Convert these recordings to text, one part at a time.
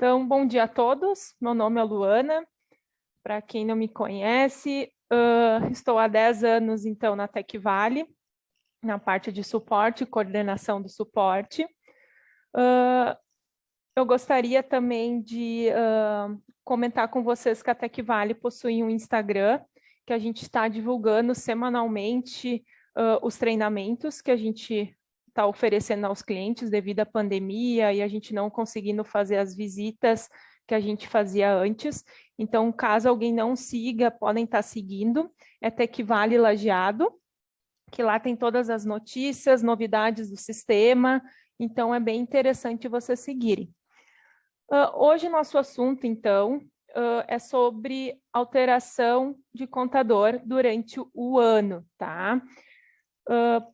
Então, bom dia a todos. Meu nome é Luana. Para quem não me conhece, estou há 10 anos, então, na Tecvale, na parte de suporte e coordenação do suporte. Eu gostaria também de comentar com vocês que a Tecvale possui um Instagram, que a gente está divulgando semanalmente os treinamentos que a gente está oferecendo aos clientes devido à pandemia e a gente não conseguindo fazer as visitas que a gente fazia antes. Então, caso alguém não siga, podem estar seguindo. É Tecvale Lajeado, que lá tem todas as notícias, novidades do sistema. Então, é bem interessante vocês seguirem. Hoje, nosso assunto, então, é sobre alteração de contador durante o ano, tá?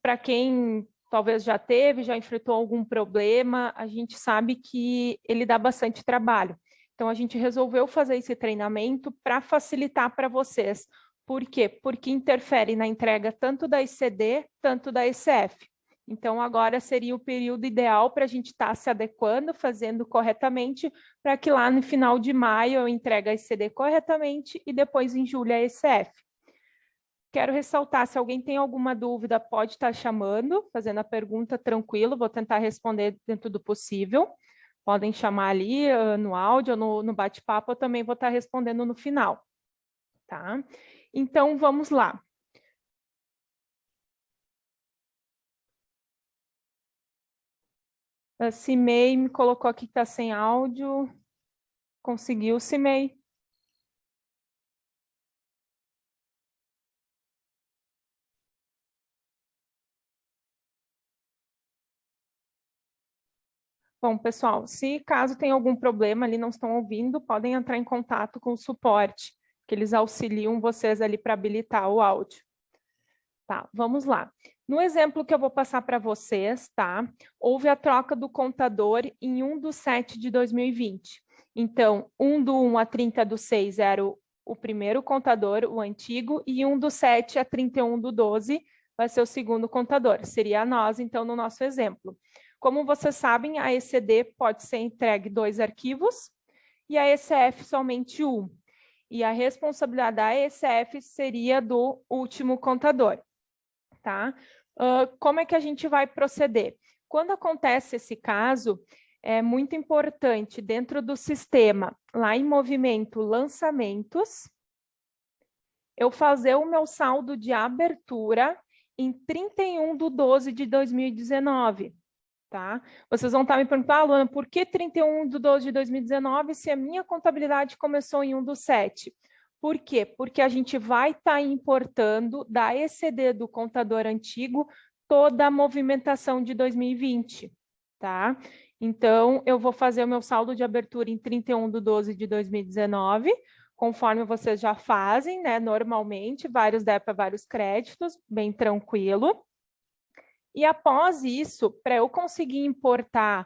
Para quem talvez já teve, já enfrentou algum problema, a gente sabe que ele dá bastante trabalho. Então, a gente resolveu fazer esse treinamento para facilitar para vocês. Por quê? Porque interfere na entrega tanto da ECD, tanto da ECF. Então, agora seria o período ideal para a gente estar se adequando, fazendo corretamente, para que lá no final de maio eu entregue a ECD corretamente e depois em julho a ECF. Quero ressaltar, se alguém tem alguma dúvida, pode estar chamando, fazendo a pergunta tranquilo, vou tentar responder dentro do possível. Podem chamar ali no áudio, no bate-papo, eu também vou estar respondendo no final, tá? Então, vamos lá. A Cimei me colocou aqui que está sem áudio. Conseguiu, Cimei? Bom, pessoal, se caso tenha algum problema ali, não estão ouvindo, podem entrar em contato com o suporte, que eles auxiliam vocês ali para habilitar o áudio. Tá, vamos lá. No exemplo que eu vou passar para vocês, tá? Houve a troca do contador em 1/7 de 2020. Então, 1/1 a 30/6 era o primeiro contador, o antigo, e 1/7 a 31/12 vai ser o segundo contador. Seria nós, então, no nosso exemplo. Como vocês sabem, a ECD pode ser entregue 2 arquivos e a ECF somente um. E a responsabilidade da ECF seria do último contador. Tá? Como é que a gente vai proceder? Quando acontece esse caso, é muito importante, dentro do sistema, lá em movimento lançamentos, eu fazer o meu saldo de abertura em 31/12 de 2019. Tá? Vocês vão estar me perguntando, Luana, por que 31/12 de 2019 se a minha contabilidade começou em 1/7? Por quê? Porque a gente vai estar importando da ECD do contador antigo toda a movimentação de 2020, tá? Então, eu vou fazer o meu saldo de abertura em 31/12 de 2019, conforme vocês já fazem, né? Normalmente, vários DEPA, vários créditos, bem tranquilo. E após isso, para eu conseguir importar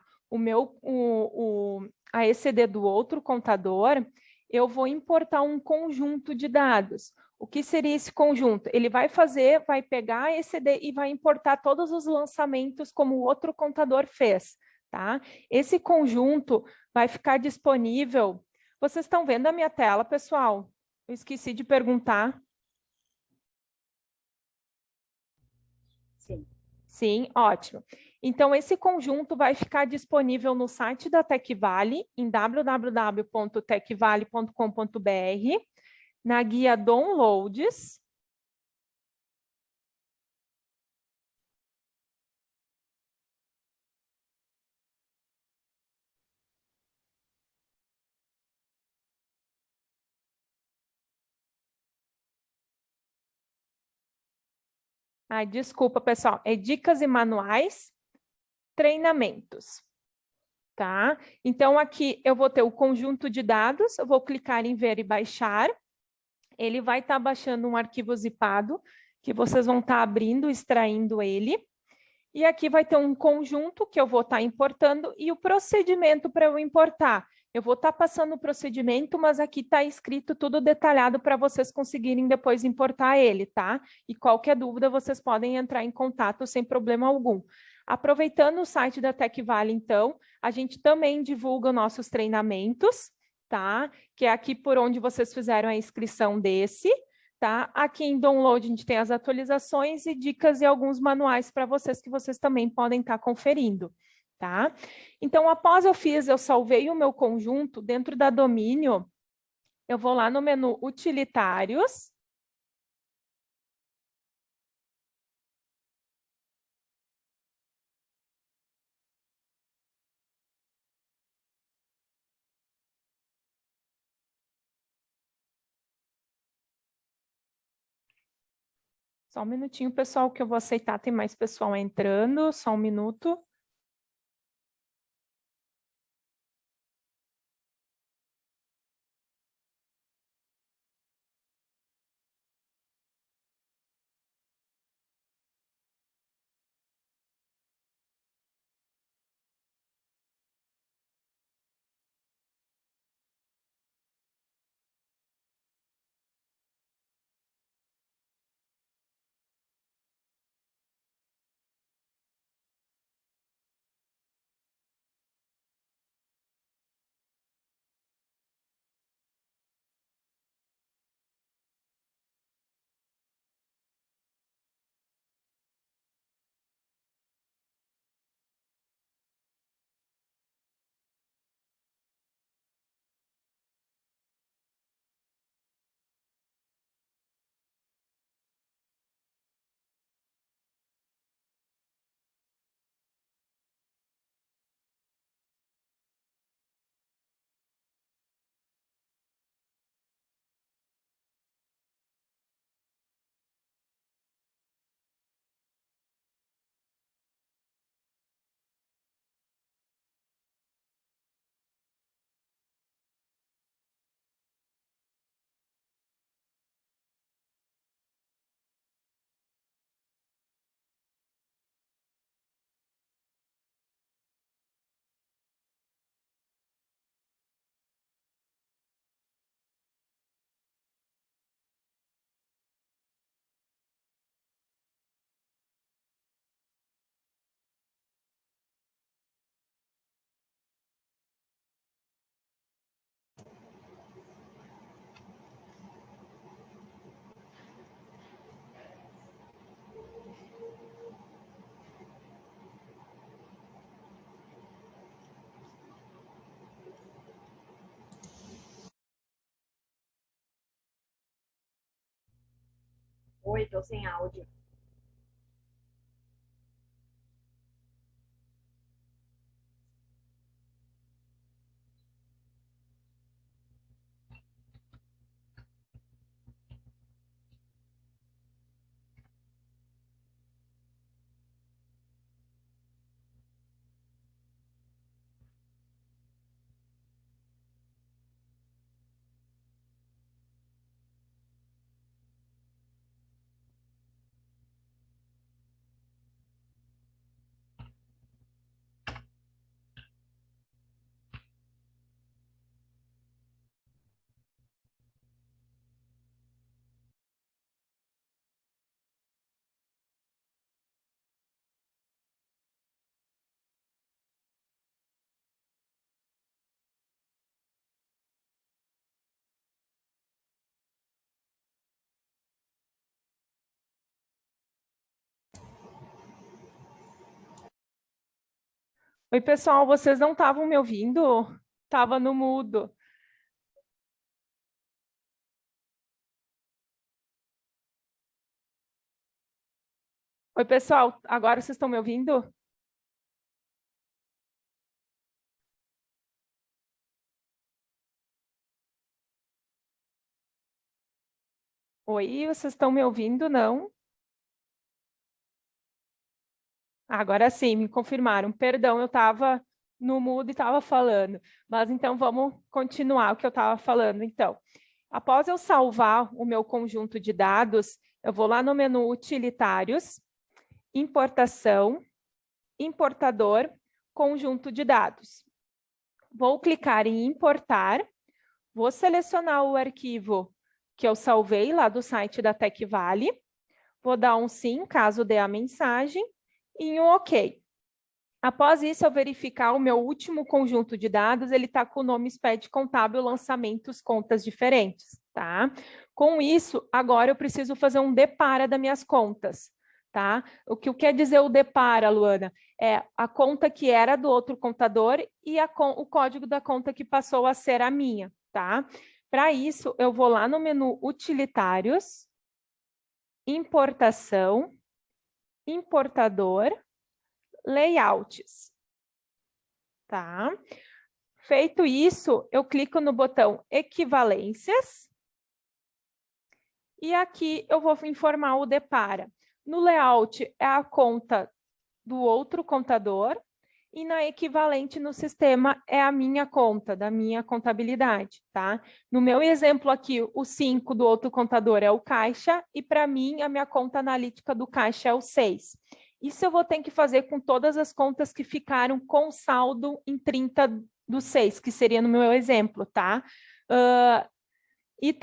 a ECD do outro contador, eu vou importar um conjunto de dados. O que seria esse conjunto? Ele vai pegar a ECD e vai importar todos os lançamentos como o outro contador fez, tá? Esse conjunto vai ficar disponível. Vocês estão vendo a minha tela, pessoal? Eu esqueci de perguntar. Sim. Sim, ótimo. Então, esse conjunto vai ficar disponível no site da Tecvale, em www.tecvale.com.br, na guia Downloads. Desculpa, pessoal, é dicas e manuais, treinamentos. Tá? Então, aqui eu vou ter o conjunto de dados, eu vou clicar em ver e baixar. Ele vai estar baixando um arquivo zipado, que vocês vão estar abrindo, extraindo ele. E aqui vai ter um conjunto que eu vou estar importando e o procedimento para eu importar. Eu vou estar passando o procedimento, mas aqui está escrito tudo detalhado para vocês conseguirem depois importar ele, tá? E qualquer dúvida, vocês podem entrar em contato sem problema algum. Aproveitando o site da Tecvale, então, A gente também divulga nossos treinamentos, tá? Que é aqui por onde vocês fizeram a inscrição desse, tá? Aqui em download a gente tem as atualizações e dicas e alguns manuais para vocês que vocês também podem estar conferindo, tá? Então, após eu salvei o meu conjunto dentro da domínio, eu vou lá no menu utilitários. Só um minutinho, pessoal, que eu vou aceitar. Tem mais pessoal entrando. Só um minuto. Oi, tô sem áudio. Oi, pessoal, vocês não estavam me ouvindo? Estava no mudo. Oi, pessoal, agora vocês estão me ouvindo? Oi, vocês estão me ouvindo? Não? Agora sim, me confirmaram. Perdão, eu estava no mudo e estava falando. Mas então vamos continuar o que eu estava falando. Então, após eu salvar o meu conjunto de dados, eu vou lá no menu Utilitários, Importação, Importador, Conjunto de dados. Vou clicar em Importar, vou selecionar o arquivo que eu salvei lá do site da TecVale, vou dar um sim, caso dê a mensagem, e um OK. Após isso, eu verificar o meu último conjunto de dados, ele está com o nome SPED contábil, lançamentos, contas diferentes, tá? Com isso, agora eu preciso fazer um depara das minhas contas, tá? O que quer dizer o depara, Luana? É a conta que era do outro contador e o código da conta que passou a ser a minha, tá? Para isso, eu vou lá no menu Utilitários, Importação, Importador, Layouts, tá? Feito isso, eu clico no botão Equivalências e aqui eu vou informar o depara. No layout é a conta do outro contador e na equivalente no sistema é a minha conta, da minha contabilidade, tá? No meu exemplo aqui, o 5 do outro contador é o caixa e para mim a minha conta analítica do caixa é o 6. Isso eu vou ter que fazer com todas as contas que ficaram com saldo em 30 do 6, que seria no meu exemplo, tá? E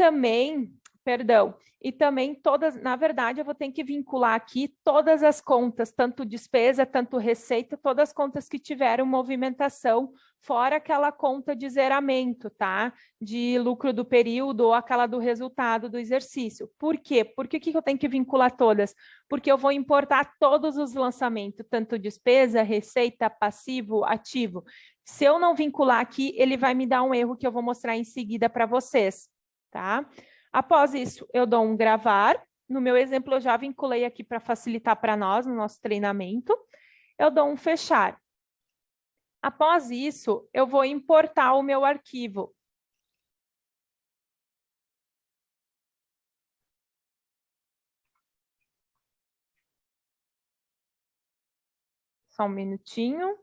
também todas, na verdade, eu vou ter que vincular aqui todas as contas, tanto despesa, tanto receita, todas as contas que tiveram movimentação, fora aquela conta de zeramento, tá? De lucro do período ou aquela do resultado do exercício. Por quê? Por que eu tenho que vincular todas? Porque eu vou importar todos os lançamentos, tanto despesa, receita, passivo, ativo. Se eu não vincular aqui, ele vai me dar um erro que eu vou mostrar em seguida para vocês, tá? Após isso, eu dou um gravar. No meu exemplo, eu já vinculei aqui para facilitar para nós, no nosso treinamento. Eu dou um fechar. Após isso, eu vou importar o meu arquivo. Só um minutinho.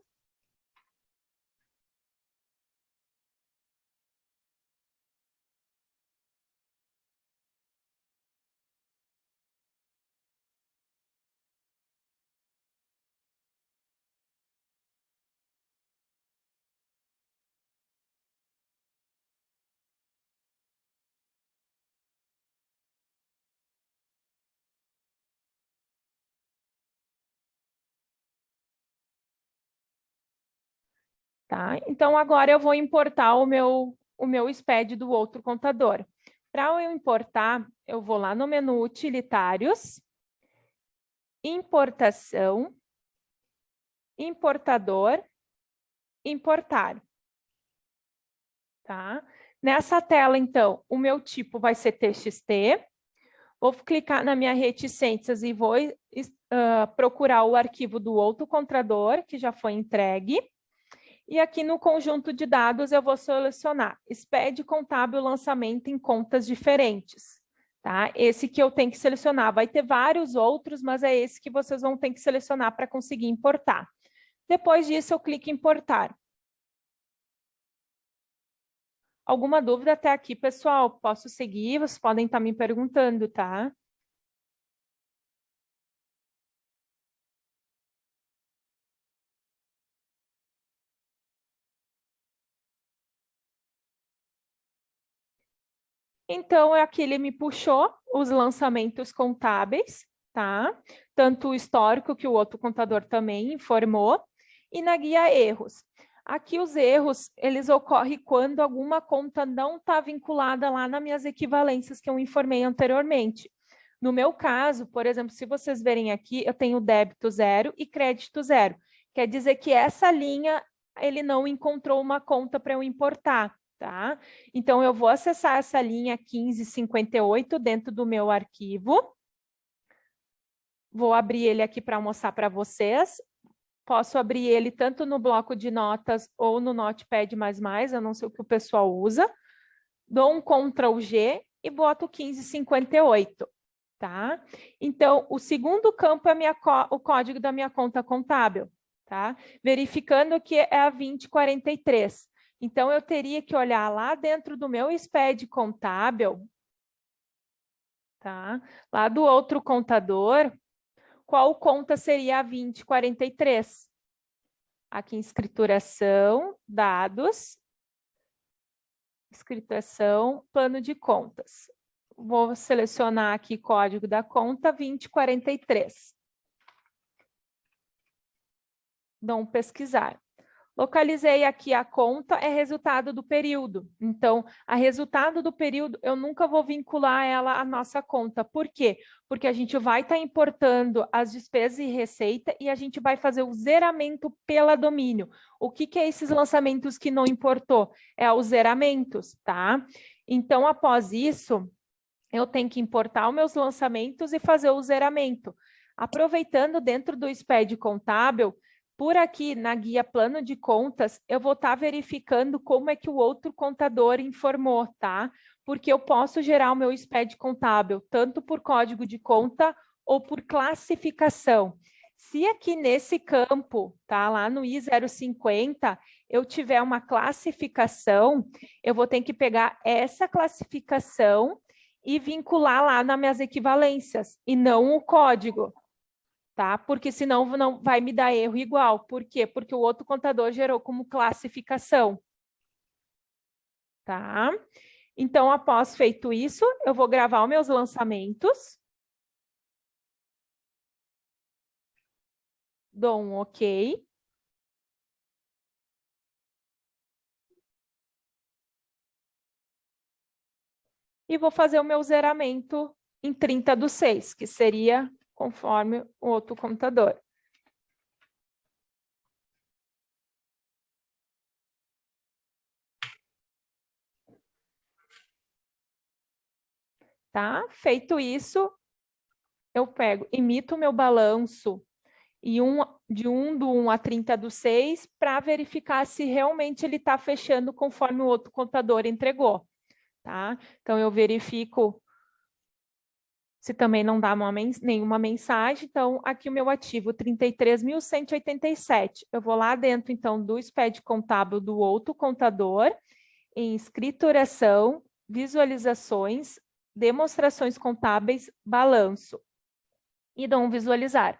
Tá? Então, agora eu vou importar o meu SPED do outro contador. Para eu importar, eu vou lá no menu Utilitários, Importação, Importador, Importar. Tá? Nessa tela, então, o meu tipo vai ser TXT. Vou clicar na minha reticências e vou procurar o arquivo do outro contador, que já foi entregue. E aqui no conjunto de dados eu vou selecionar SPED contábil lançamento em contas diferentes. Tá? Esse que eu tenho que selecionar. Vai ter vários outros, mas é esse que vocês vão ter que selecionar para conseguir importar. Depois disso, eu clico em importar. Alguma dúvida até aqui, pessoal? Posso seguir? Vocês podem estar me perguntando, tá? Então, aqui ele me puxou os lançamentos contábeis, tá? Tanto o histórico, que o outro contador também informou, e na guia erros. Aqui os erros, eles ocorrem quando alguma conta não está vinculada lá nas minhas equivalências que eu informei anteriormente. No meu caso, por exemplo, se vocês verem aqui, eu tenho débito 0 e crédito 0. Quer dizer que essa linha, ele não encontrou uma conta para eu importar. Tá? Então, eu vou acessar essa linha 1558 dentro do meu arquivo. Vou abrir ele aqui para mostrar para vocês. Posso abrir ele tanto no bloco de notas ou no Notepad++, eu não sei o que o pessoal usa. Dou um Ctrl G e boto 1558. Tá? Então, o segundo campo é o código da minha conta contábil. Tá? Verificando que é a 2043. Então, eu teria que olhar lá dentro do meu SPED contábil, tá? Lá do outro contador, qual conta seria a 2043? Aqui em escrituração, dados, escrituração, plano de contas. Vou selecionar aqui código da conta 2043. dou um pesquisar. Localizei aqui a conta, é resultado do período. Então, a resultado do período, eu nunca vou vincular ela à nossa conta. Por quê? Porque a gente vai estar importando as despesas e receita e a gente vai fazer o zeramento pela domínio. O que é esses lançamentos que não importou? É os zeramentos, tá? Então, após isso, eu tenho que importar os meus lançamentos e fazer o zeramento. Aproveitando dentro do SPED contábil, por aqui na guia plano de contas, eu vou estar verificando como é que o outro contador informou, tá? Porque eu posso gerar o meu SPED contábil, tanto por código de conta ou por classificação. Se aqui nesse campo, tá, lá no I050, eu tiver uma classificação, eu vou ter que pegar essa classificação e vincular lá nas minhas equivalências, e não o código, tá? Porque senão não vai me dar erro igual. Por quê? Porque o outro contador gerou como classificação, tá? Então, após feito isso, eu vou gravar os meus lançamentos. Dou um OK. E vou fazer o meu zeramento em 30/6, que seria conforme o outro contador. Tá? Feito isso, eu pego, emito o meu balanço e de 1/1 a 30/6 para verificar se realmente ele está fechando conforme o outro contador entregou. Tá? Então, eu verifico se também não dá nenhuma mensagem. Então, aqui o meu ativo, 33.187. Eu vou lá dentro, então, do SPED contábil do outro contador, em escrituração, visualizações, demonstrações contábeis, balanço. E dou um visualizar.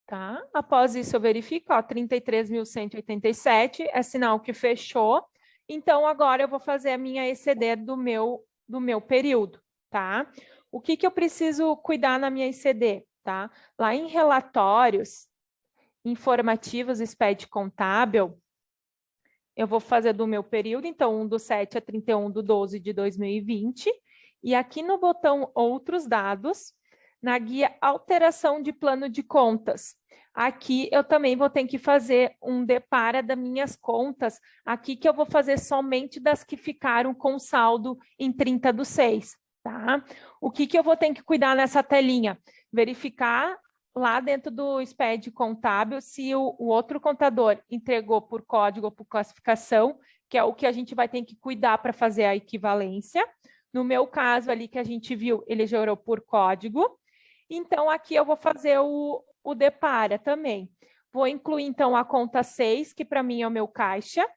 Tá? Após isso, eu verifico, ó, 33.187 é sinal que fechou. Então, agora eu vou fazer a minha ECD do meu período, tá? O que eu preciso cuidar na minha ECD, tá? Lá em relatórios informativos SPED contábil, eu vou fazer do meu período, então, 1/7 a 31/12 de 2020. E aqui no botão Outros Dados, na guia Alteração de Plano de Contas, aqui eu também vou ter que fazer um depara das minhas contas, aqui que eu vou fazer somente das que ficaram com saldo em 30/6, tá? O que eu vou ter que cuidar nessa telinha? Verificar lá dentro do SPED contábil se o outro contador entregou por código ou por classificação, que é o que a gente vai ter que cuidar para fazer a equivalência. No meu caso ali que a gente viu, ele gerou por código. Então, aqui eu vou fazer o depara também. Vou incluir, então, a conta 6, que para mim é o meu caixa.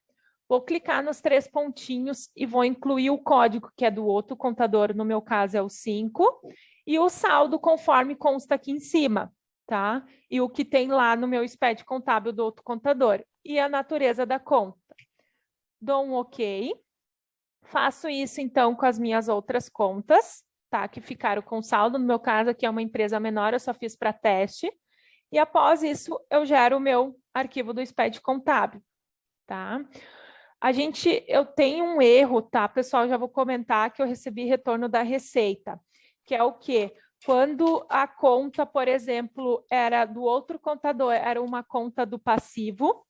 Vou clicar nos 3 pontinhos e vou incluir o código, que é do outro contador, no meu caso é o 5, e o saldo conforme consta aqui em cima, tá? E o que tem lá no meu SPED contábil do outro contador. E a natureza da conta. Dou um OK. Faço isso, então, com as minhas outras contas, tá? Que ficaram com saldo. No meu caso, aqui é uma empresa menor, eu só fiz para teste. E após isso, eu gero o meu arquivo do SPED contábil, tá? Eu tenho um erro, tá, pessoal? Já vou comentar que eu recebi retorno da Receita, que é o quê? Quando a conta, por exemplo, era do outro contador, era uma conta do passivo,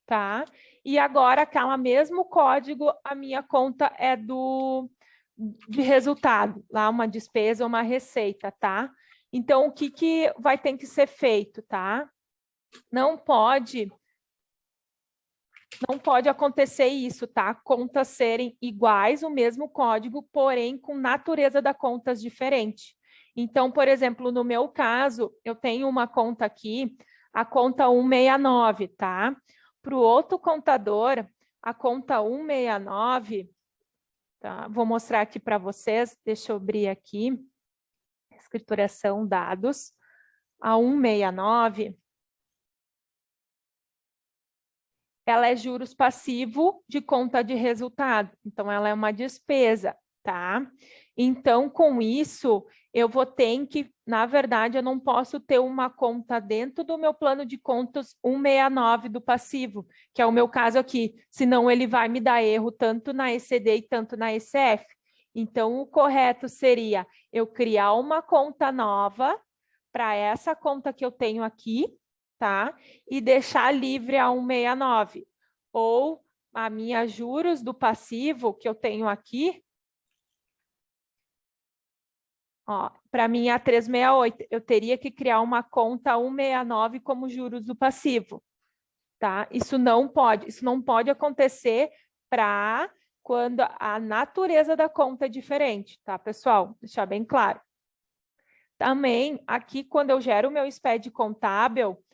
tá? E agora, aquela mesmo código, a minha conta é de resultado, lá uma despesa, uma receita, tá? Então, o que vai ter que ser feito, tá? Não pode acontecer isso, tá? Contas serem iguais, o mesmo código, porém com natureza da contas diferente. Então, por exemplo, no meu caso, eu tenho uma conta aqui, a conta 169, tá? Para o outro contador, a conta 169, tá? Vou mostrar aqui para vocês, deixa eu abrir aqui, escrituração, dados, a 169, ela é juros passivo de conta de resultado. Então, ela é uma despesa, tá? Então, com isso, eu vou ter que, na verdade, eu não posso ter uma conta dentro do meu plano de contas 169 do passivo, que é o meu caso aqui, senão ele vai me dar erro tanto na ECD e tanto na ECF. Então, o correto seria eu criar uma conta nova para essa conta que eu tenho aqui, tá? E deixar livre a 169. Ou a minha juros do passivo que eu tenho aqui, ó, para mim a 368, eu teria que criar uma conta 169 como juros do passivo, tá? Isso não pode acontecer para quando a natureza da conta é diferente, tá, pessoal? Deixar bem claro. Também, aqui, quando eu gero o meu SPED contábil,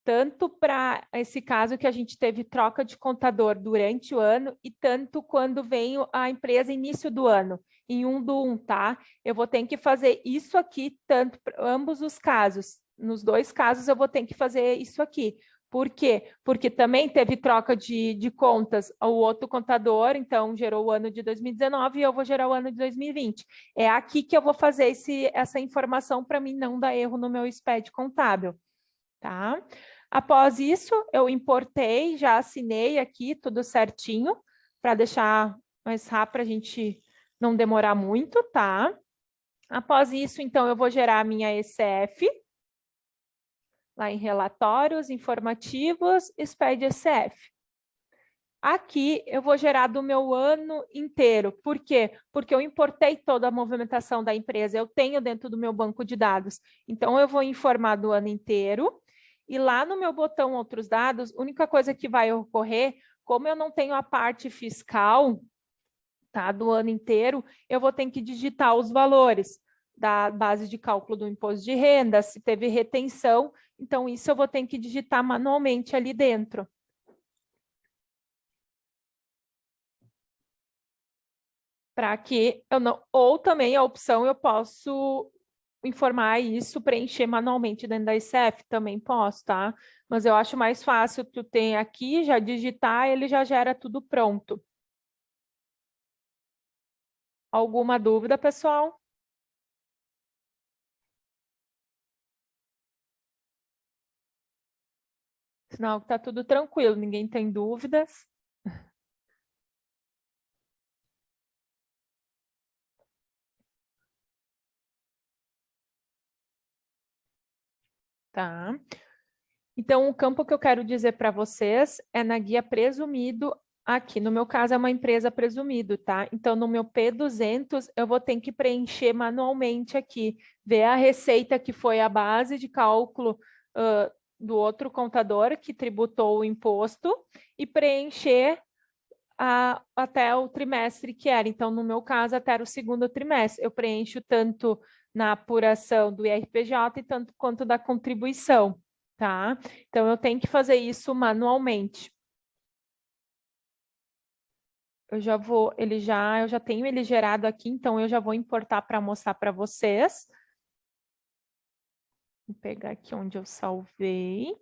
tanto para esse caso que a gente teve troca de contador durante o ano e tanto quando vem a empresa início do ano, em 1 do 1, tá? Eu vou ter que fazer isso aqui, tanto para ambos os casos. Nos dois casos, eu vou ter que fazer isso aqui. Por quê? Porque também teve troca de contas o outro contador, então gerou o ano de 2019 e eu vou gerar o ano de 2020. É aqui que eu vou fazer essa informação para mim não dar erro no meu SPED contábil, tá? Após isso, eu importei, já assinei aqui tudo certinho, para deixar mais rápido, para a gente não demorar muito, tá? Após isso, então, eu vou gerar a minha ECF, lá em relatórios, informativos, SPED ECF. Aqui eu vou gerar do meu ano inteiro. Por quê? Porque eu importei toda a movimentação da empresa, eu tenho dentro do meu banco de dados. Então, eu vou informar do ano inteiro. E lá no meu botão outros dados, a única coisa que vai ocorrer, como eu não tenho a parte fiscal, tá, do ano inteiro, eu vou ter que digitar os valores da base de cálculo do imposto de renda, se teve retenção, então isso eu vou ter que digitar manualmente ali dentro. Para que eu não... Ou também a opção eu posso informar isso, preencher manualmente dentro da ICF, também posso, tá? Mas eu acho mais fácil tu ter aqui, já digitar, ele já gera tudo pronto. Alguma dúvida, pessoal? Sinal que tá tudo tranquilo, ninguém tem dúvidas. Tá? Então, o campo que eu quero dizer para vocês é na guia presumido aqui. No meu caso, é uma empresa presumido, tá? Então, no meu P200, eu vou ter que preencher manualmente aqui, ver a receita que foi a base de cálculo do outro contador que tributou o imposto e preencher até o trimestre que era. Então, no meu caso, até o segundo trimestre. Eu preencho tanto na apuração do IRPJ e tanto quanto da contribuição, tá? Então, eu tenho que fazer isso manualmente. Eu já tenho ele gerado aqui, então eu já vou importar para mostrar para vocês. Vou pegar aqui onde eu salvei.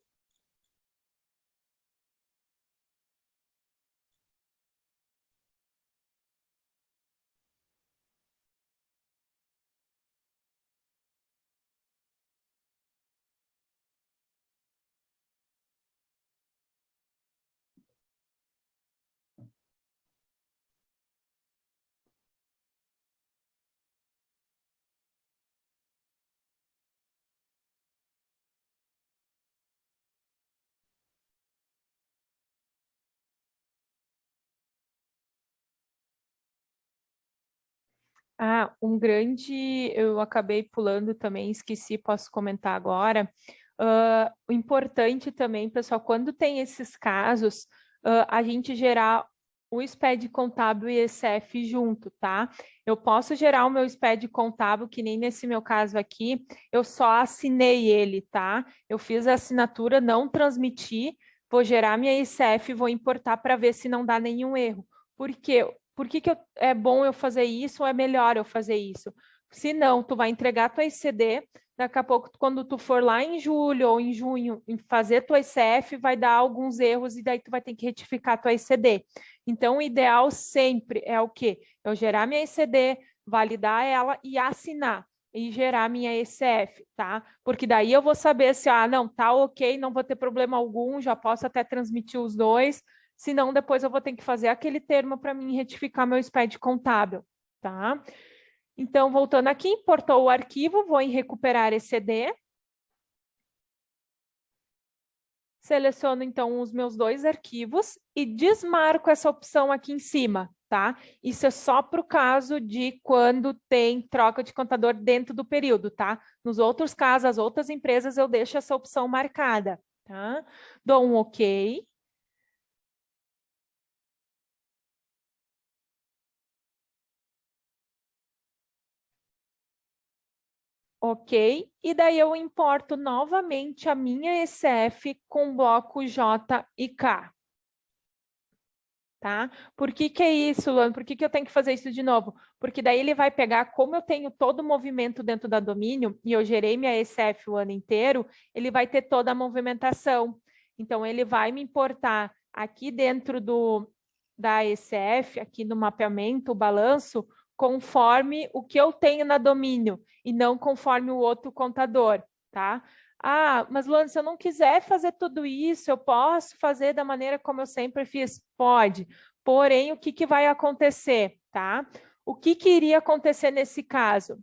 Eu acabei pulando também, esqueci, posso comentar agora. O importante também, pessoal, quando tem esses casos, a gente gerar o SPED contábil e ECF junto, tá? Eu posso gerar o meu SPED contábil, que nem nesse meu caso aqui, eu só assinei ele, tá? Eu fiz a assinatura, não transmiti, vou gerar minha ECF e vou importar para ver se não dá nenhum erro. Por quê? Por que é bom eu fazer isso ou é melhor eu fazer isso? Se não, tu vai entregar tua ICD, daqui a pouco, quando tu for lá em julho ou em junho em fazer tua ICF, vai dar alguns erros e daí tu vai ter que retificar tua ICD. Então, o ideal sempre é o quê? Eu gerar minha ICD, validar ela e assinar e gerar minha ECF, tá? Porque daí eu vou saber se, não, tá ok, não vou ter problema algum, já posso até transmitir os dois, senão depois eu vou ter que fazer aquele termo para mim retificar meu SPED contábil, tá? Então, voltando aqui, importou o arquivo, vou em recuperar ECD. Seleciono, então, os meus dois arquivos e desmarco essa opção aqui em cima, tá? Isso é só para o caso de quando tem troca de contador dentro do período, tá? Nos outros casos, as outras empresas, eu deixo essa opção marcada, tá? Dou um OK. Ok, e daí eu importo novamente a minha ECF com bloco J e K. Tá? Por que que é isso, Luan? Por que que eu tenho que fazer isso de novo? Porque daí ele vai pegar, como eu tenho todo o movimento dentro da domínio, e eu gerei minha ECF o ano inteiro, ele vai ter toda a movimentação. Então, ele vai me importar aqui dentro da ECF, aqui no mapeamento, o balanço, conforme o que eu tenho na domínio, e não conforme o outro contador, tá? Mas Luana, se eu não quiser fazer tudo isso, eu posso fazer da maneira como eu sempre fiz? Pode. Porém, o que que vai acontecer, tá? O que que iria acontecer nesse caso?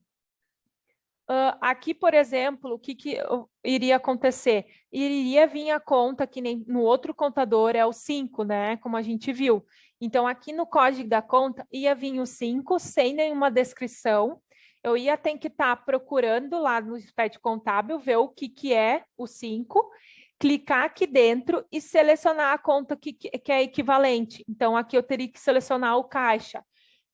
Aqui, por exemplo, o que que iria acontecer? Iria vir a conta, que nem no outro contador é o 5, né? Como a gente viu. Então, aqui no código da conta, ia vir o 5 sem nenhuma descrição. Eu ia ter que estar procurando lá no SPED contábil, ver o que que é o 5, clicar aqui dentro e selecionar a conta que é equivalente. Então, aqui eu teria que selecionar o caixa.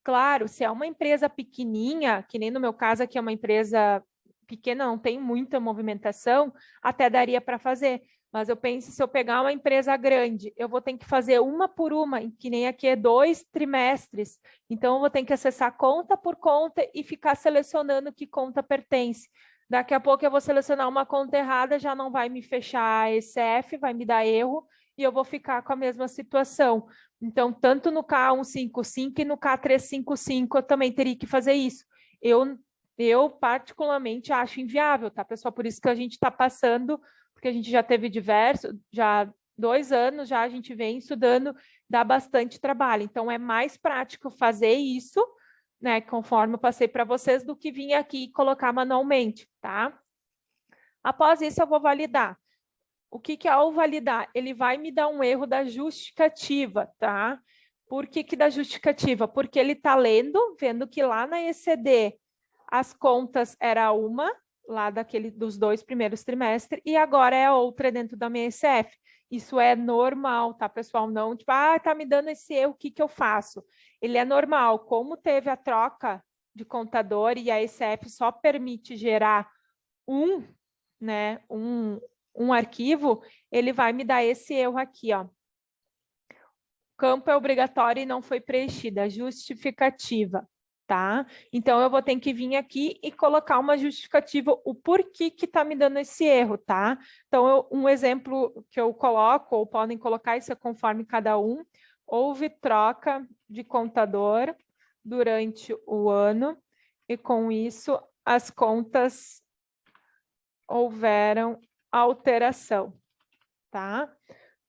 Claro, se é uma empresa pequenininha, que nem no meu caso aqui é uma empresa pequena, não tem muita movimentação, até daria para fazer. Mas eu penso, se eu pegar uma empresa grande, eu vou ter que fazer uma por uma, que nem aqui é 2 trimestres. Então, eu vou ter que acessar conta por conta e ficar selecionando que conta pertence. Daqui a pouco eu vou selecionar uma conta errada, já não vai me fechar a ECF, vai me dar erro, e eu vou ficar com a mesma situação. Então, tanto no K155 e no K355 eu também teria que fazer isso. Eu particularmente acho inviável, tá, pessoal? Por isso que a gente está passando, porque a gente já teve já 2 anos, já a gente vem estudando, dá bastante trabalho. Então, é mais prático fazer isso, né, conforme eu passei para vocês, do que vir aqui e colocar manualmente, tá? Após isso, eu vou validar. O que que é ao validar? Ele vai me dar um erro da justificativa, tá? Por que que da justificativa? Porque ele está lendo, vendo que lá na ECD as contas era uma, lá dos 2 primeiros trimestres, e agora é outra dentro da minha ECF. Isso é normal, tá, pessoal? Não, tipo, tá me dando esse erro, o que que eu faço? Ele é normal. Como teve a troca de contador e a ECF só permite gerar né, um arquivo, ele vai me dar esse erro aqui, ó. Campo é obrigatório e não foi preenchida, justificativa, tá? Então, eu vou ter que vir aqui e colocar uma justificativa, o porquê que tá me dando esse erro, tá? Então, um exemplo que eu coloco, ou podem colocar, isso é conforme cada um, houve troca de contador durante o ano, e com isso, as contas houveram alteração, tá?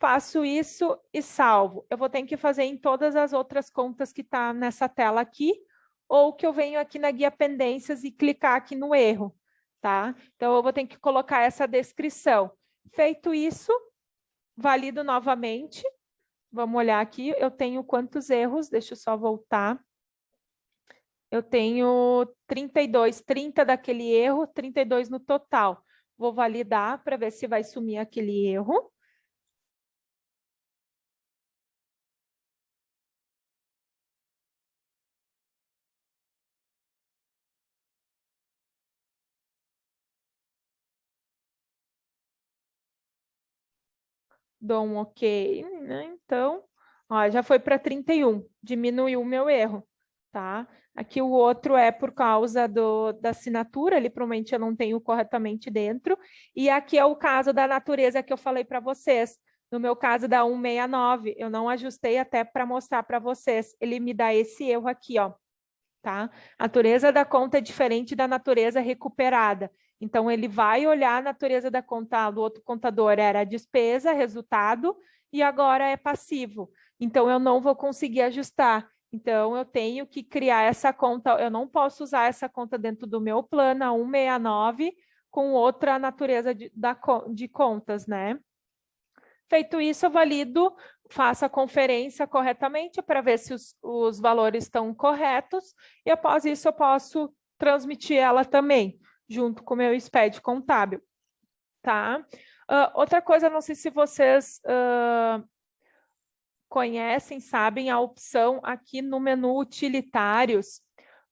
Faço isso e salvo. Eu vou ter que fazer em todas as outras contas que tá nessa tela aqui, ou que eu venho aqui na guia pendências e clicar aqui no erro, tá? Então, eu vou ter que colocar essa descrição. Feito isso, valido novamente. Vamos olhar aqui, eu tenho quantos erros? Deixa eu só voltar. Eu tenho 32, 30 daquele erro, 32 no total. Vou validar para ver se vai sumir aquele erro. Dou um OK, né? Então, ó, já foi para 31, diminuiu o meu erro, tá? Aqui o outro é por causa da assinatura, ali provavelmente eu não tenho corretamente dentro. E aqui é o caso da natureza que eu falei para vocês. No meu caso da 169, eu não ajustei até para mostrar para vocês. Ele me dá esse erro aqui, ó. Tá? A natureza da conta é diferente da natureza recuperada. Então, ele vai olhar a natureza da conta do outro contador, era despesa, resultado, e agora é passivo. Então, eu não vou conseguir ajustar. Então, eu tenho que criar essa conta, eu não posso usar essa conta dentro do meu plano, a 169, com outra natureza de contas, né? Feito isso, eu valido, faço a conferência corretamente para ver se os valores estão corretos e após isso eu posso transmitir ela também, junto com o meu SPED contábil, tá? Outra coisa, não sei se vocês conhecem, sabem a opção aqui no menu utilitários,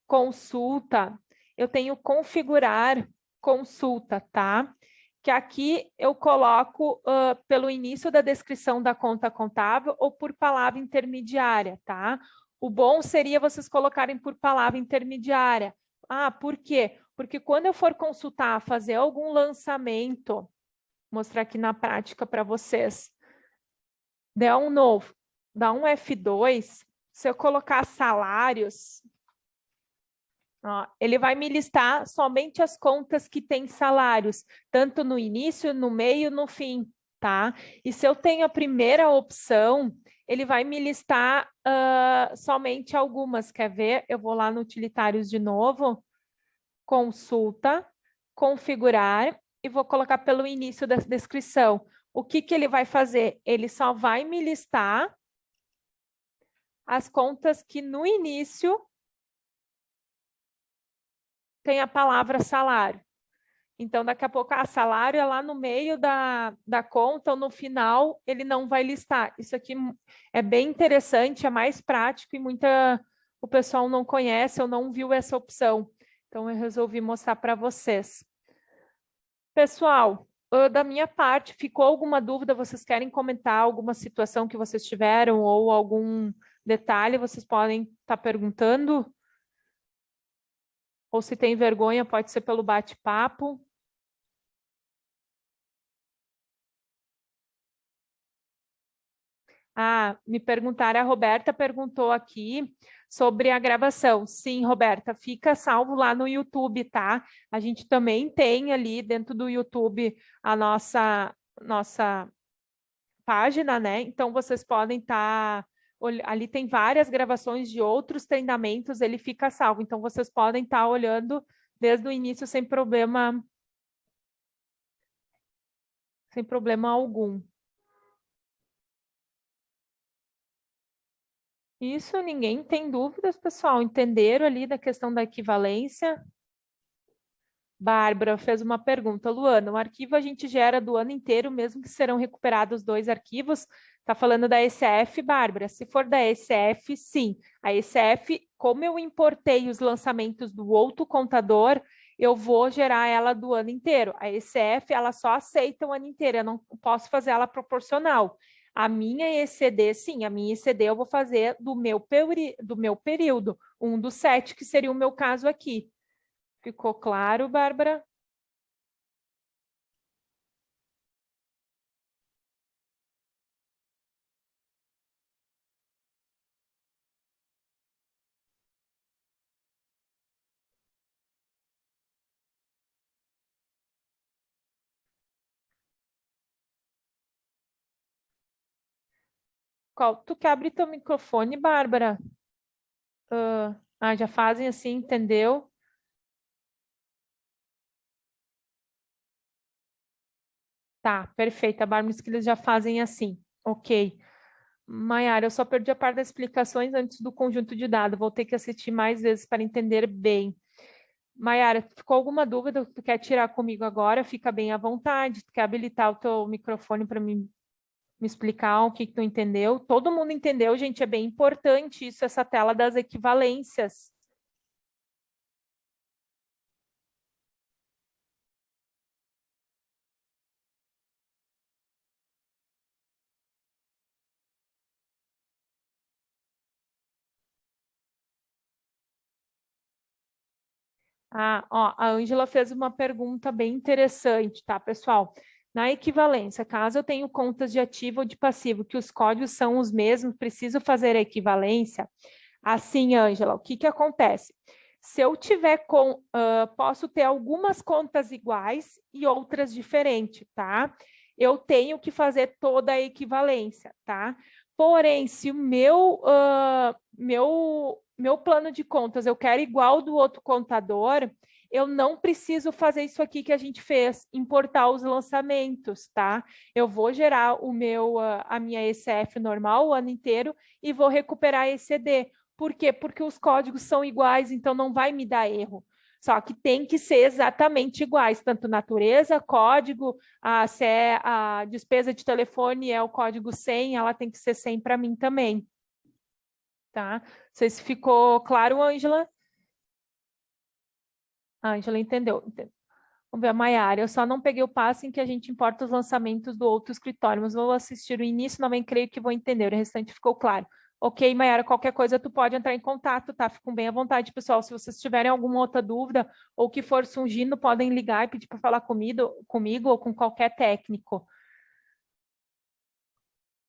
consulta, eu tenho configurar consulta, tá? Que aqui eu coloco pelo início da descrição da conta contábil ou por palavra intermediária, tá? O bom seria vocês colocarem por palavra intermediária. Ah, por quê? Porque quando eu for consultar, fazer algum lançamento, mostrar aqui na prática para vocês, der um novo, dá um F2, se eu colocar salários, ó, ele vai me listar somente as contas que têm salários, tanto no início, no meio, no fim, tá? E se eu tenho a primeira opção, ele vai me listar somente algumas. Quer ver? Eu vou lá no utilitários de novo, consulta, configurar, e vou colocar pelo início da descrição. O que que ele vai fazer? Ele só vai me listar as contas que no início tem a palavra salário. Então, daqui a pouco, salário é lá no meio da conta ou no final, ele não vai listar. Isso aqui é bem interessante, é mais prático e o pessoal não conhece ou não viu essa opção. Então, eu resolvi mostrar para vocês. Pessoal, da minha parte, ficou alguma dúvida? Vocês querem comentar alguma situação que vocês tiveram ou algum detalhe? Vocês podem estar perguntando? Ou se tem vergonha, pode ser pelo bate-papo. Me perguntaram, a Roberta perguntou aqui sobre a gravação. Sim, Roberta, fica salvo lá no YouTube, tá? A gente também tem ali dentro do YouTube a nossa página, né? Então vocês podem estar ali tem várias gravações de outros treinamentos, ele fica salvo. Então vocês podem estar olhando desde o início sem problema algum. Isso, ninguém tem dúvidas, pessoal. Entenderam ali da questão da equivalência? Bárbara fez uma pergunta. Luana, o arquivo a gente gera do ano inteiro, mesmo que serão recuperados dois arquivos. Está falando da ECF, Bárbara? Se for da ECF, sim. A ECF, como eu importei os lançamentos do outro contador, eu vou gerar ela do ano inteiro. A ECF, ela só aceita o ano inteiro, eu não posso fazer ela proporcional. A minha ECD, sim, a minha ECD eu vou fazer do meu período, um dos 7, que seria o meu caso aqui. Ficou claro, Bárbara? Tu que abre teu microfone, Bárbara? Já fazem assim, entendeu? Tá, perfeito. A Bárbara disse que eles já fazem assim. Ok. Maiara, eu só perdi a parte das explicações antes do conjunto de dados. Vou ter que assistir mais vezes para entender bem. Maiara, ficou alguma dúvida que tu quer tirar comigo agora? Fica bem à vontade. Tu quer habilitar o teu microfone para me explicar o que tu entendeu? Todo mundo entendeu, gente. É bem importante isso, essa tela das equivalências. Ó, a Ângela fez uma pergunta bem interessante, tá, pessoal? Na equivalência, caso eu tenha contas de ativo ou de passivo, que os códigos são os mesmos, preciso fazer a equivalência? Assim, Ângela, o que que acontece? Se eu tiver posso ter algumas contas iguais e outras diferentes, tá? Eu tenho que fazer toda a equivalência, tá? Porém, se o meu plano de contas eu quero igual do outro contador, eu não preciso fazer isso aqui que a gente fez, importar os lançamentos, tá? Eu vou gerar a minha ECF normal o ano inteiro e vou recuperar esse ECD. Por quê? Porque os códigos são iguais, então não vai me dar erro. Só que tem que ser exatamente iguais, tanto natureza, código, se é a despesa de telefone é o código 100, ela tem que ser 100 para mim também. Tá? Não sei se ficou claro, Ângela? A Ângela entendeu. Vamos ver a Maiara. Eu só não peguei o passo em que a gente importa os lançamentos do outro escritório, mas vou assistir o início, também creio que vou entender. O restante ficou claro. Ok, Maiara, qualquer coisa tu pode entrar em contato, tá? Fiquem bem à vontade, pessoal. Se vocês tiverem alguma outra dúvida ou que for surgindo, podem ligar e pedir para falar comigo ou com qualquer técnico.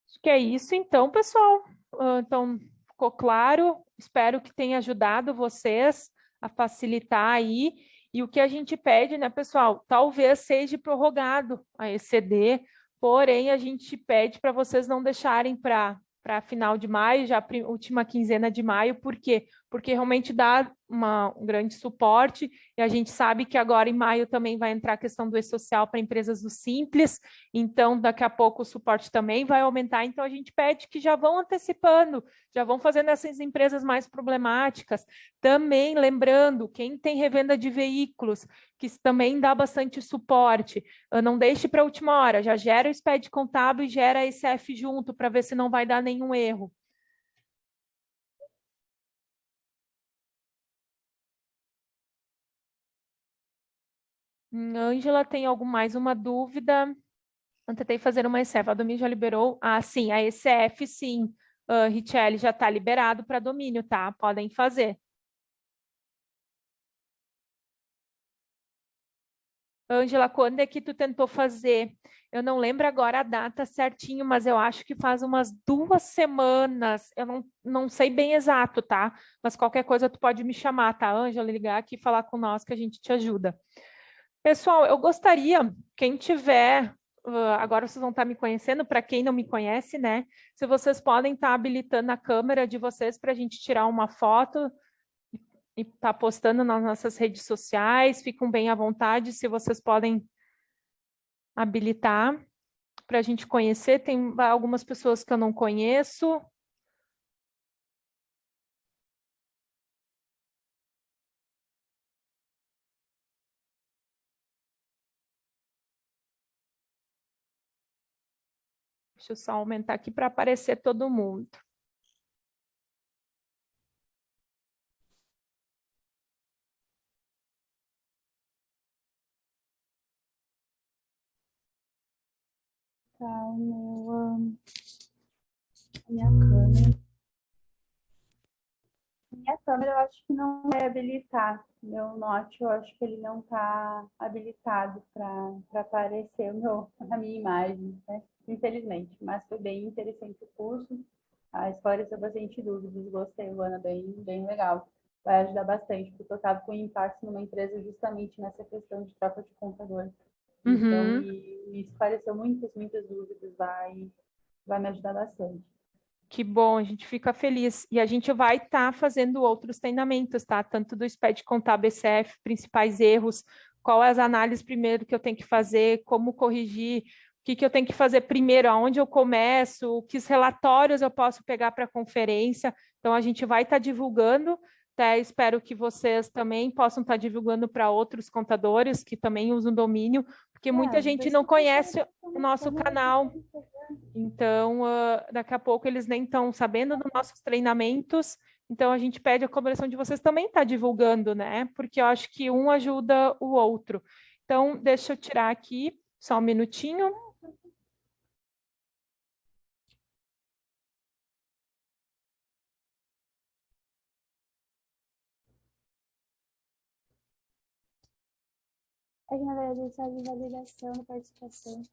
Acho que é isso, então, pessoal. Então, ficou claro. Espero que tenha ajudado vocês a facilitar aí. E o que a gente pede, né, pessoal? Talvez seja prorrogado a ECD, porém, a gente pede para vocês não deixarem para final de maio, já última quinzena de maio, por quê? Porque realmente dá um grande suporte, e a gente sabe que agora em maio também vai entrar a questão do e-social para empresas do Simples, então daqui a pouco o suporte também vai aumentar, então a gente pede que já vão antecipando, já vão fazendo essas empresas mais problemáticas. Também lembrando, quem tem revenda de veículos, que também dá bastante suporte, não deixe para a última hora, já gera o SPED contábil e gera esse F junto, para ver se não vai dar nenhum erro. Ângela, tem mais uma dúvida? Eu tentei fazer uma ECF, a domínio já liberou? Ah, sim, a ECF, sim. Richelle, já está liberado para domínio, tá? Podem fazer. Ângela, quando é que tu tentou fazer? Eu não lembro agora a data certinho, mas eu acho que faz umas 2 semanas. Eu não sei bem exato, tá? Mas qualquer coisa tu pode me chamar, tá, Ângela? Ligar aqui e falar com nós que a gente te ajuda. Pessoal, eu gostaria, quem tiver, agora vocês vão estar me conhecendo, para quem não me conhece, né? Se vocês podem estar habilitando a câmera de vocês para a gente tirar uma foto e estar postando nas nossas redes sociais, fiquem bem à vontade, se vocês podem habilitar para a gente conhecer. Tem algumas pessoas que eu não conheço. Deixa eu só aumentar aqui para aparecer todo mundo. Tá, minha câmera. Minha câmera eu acho que não vai habilitar. Meu Note eu acho que ele não está habilitado para aparecer a minha imagem, né? Infelizmente. Mas foi bem interessante o curso. Esclareceu bastante dúvidas. Gostei, Luana, bem legal. Vai ajudar bastante, porque eu estava com impacto numa empresa justamente nessa questão de troca de computador. Então, Uhum. me esclareceu muitas dúvidas, vai me ajudar bastante. Que bom, a gente fica feliz. E a gente vai estar fazendo outros treinamentos, tá? Tanto do SPED Contábil BCF, principais erros, qual é as análises primeiro que eu tenho que fazer, como corrigir, o que eu tenho que fazer primeiro, aonde eu começo, que relatórios eu posso pegar para a conferência. Então, a gente vai estar divulgando, tá? Espero que vocês também possam estar divulgando para outros contadores que também usam o domínio, porque muita gente não conhece o nosso canal. Então, daqui a pouco eles nem estão sabendo dos nossos treinamentos, então a gente pede a colaboração de vocês também estar divulgando, né? Porque eu acho que um ajuda o outro. Então, deixa eu tirar aqui, só um minutinho. É que, na verdade, ele só de validação da participação.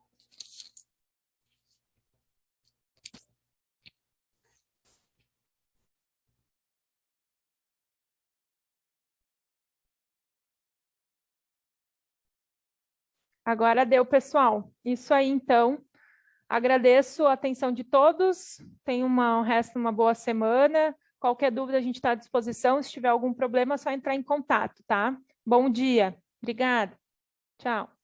Agora deu, pessoal. Isso aí, então. Agradeço a atenção de todos. Tenham o resto uma boa semana. Qualquer dúvida, a gente está à disposição. Se tiver algum problema, é só entrar em contato, tá? Bom dia. Obrigada. Tchau.